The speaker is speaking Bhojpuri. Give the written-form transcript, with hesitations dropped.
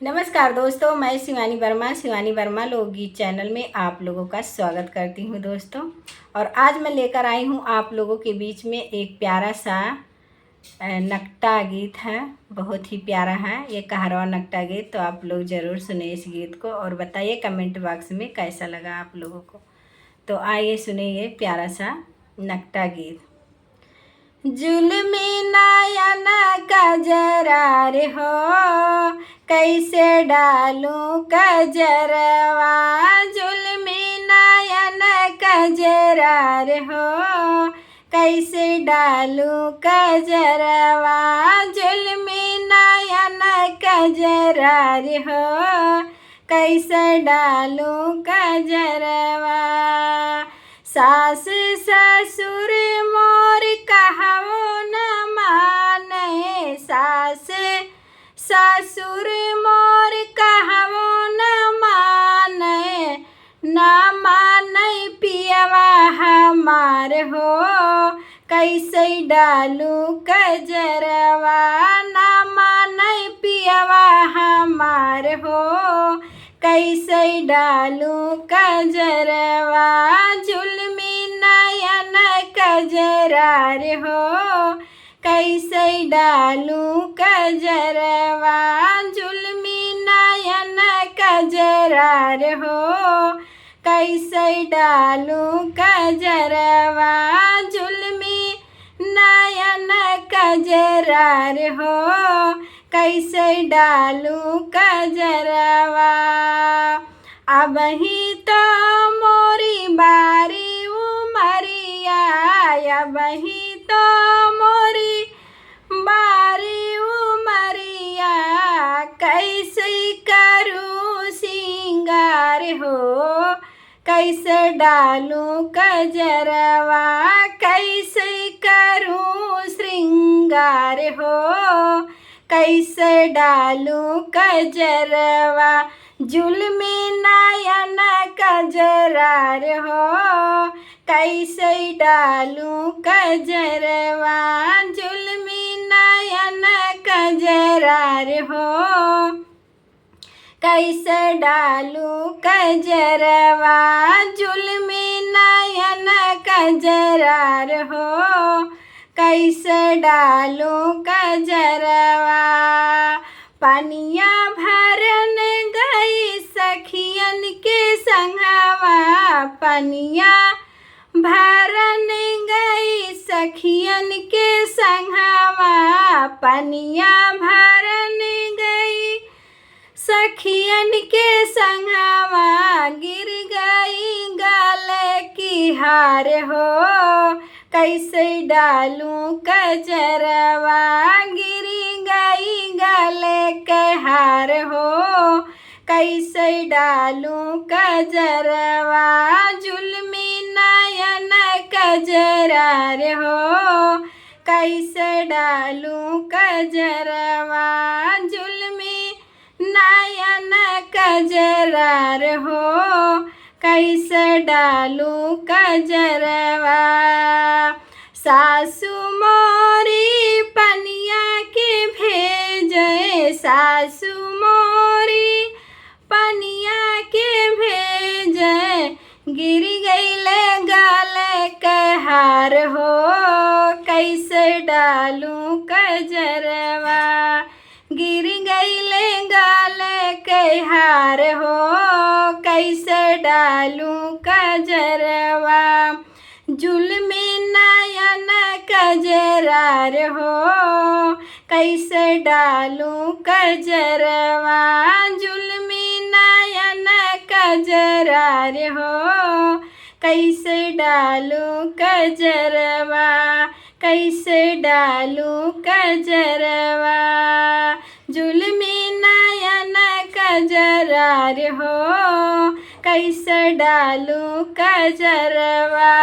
नमस्कार दोस्तों, मैं शिवानी वर्मा लोकगीत चैनल में आप लोगों का स्वागत करती हूं दोस्तों। और आज मैं लेकर आई हूं आप लोगों के बीच में एक प्यारा सा नकटा गीत है। बहुत ही प्यारा है ये कहरवा नकटा गीत। तो आप लोग ज़रूर सुने इस गीत को और बताइए कमेंट बॉक्स में कैसा लगा आप लोगों को। तो आइए सुने ये प्यारा सा नकटा गीत। जुल्मी नयन कजरा रे हो, कैसे डालूं कजरवा। जुल्मी नयन कजरा रे हो, कैसे डालूं कजरवा। जुल्मी नयन कजरा रे हो, कैसे डालूं कजरवा। सास ससुर मोर कहवो न माने, सास ससुर मोर कहवो न माने, न माने पियवा हमार हो, कैसे डालूं कजरवा। न माने पियवा हमार हो, कैसे डालूं कजरवा। जुल्मी नयन कजरा रे हो, कैसे डालूं कजरवा। जुल्मी नयन कजरा रे हो, कैसे डालूं कजरवा। जुल्मी नयन कजरा रे हो, कैसे डालूं कजरवा। अब ही तो मोरी बारी उमरिया, अब ही तो मोरी बारी उमरिया, कैसे करूं सिंगार हो, कैसे डालूं कजरवा। कैसे करूं श्रृंगार हो, कैसे डालूं कजरवा। जुल्मी नयन कजरा रे हो, कैसे डालूं कजरवा। जुल्मी नयन कजरा रे हो, कैसे डालूं कजरवा। जुल्मी नयन कजरा रे हो, कैसे डालूं कजरवा। पनिया भरन गई सखियन के संगवा, पनिया भरन गई सखियन के संगवा, पनिया भरन गई सखियन के संगवा, गिर गई गले की हार हो, कैसे डालूं कजरवा। गिरी गई गले के हार हो, कैसे डालूं कजरवा। जुल्मी नयन कजरा रे हो, कैसे डालूं कजरवा। जुल्मी नयन कजरा रे हो, कैसे डालूं कजरवा। सासु मोरी पनिया के भेजे, सासु मोरी पनिया के भेजे, गिर गईले गले के हार हो, कैसे डालूं कजरवा। गिर गईले गले के हार हो, कैसे डालूं कजरवा। जुल्मी नयन कजरा रे हो, कैसे डालूं कजरवा। जुल्मी नयन कजरा रे हो, कैसे डालूं कजरवा, कैसे डालूं कजरवा। जुल्मी नयन कजरा रे हो, कैसे डालूं कजरवा।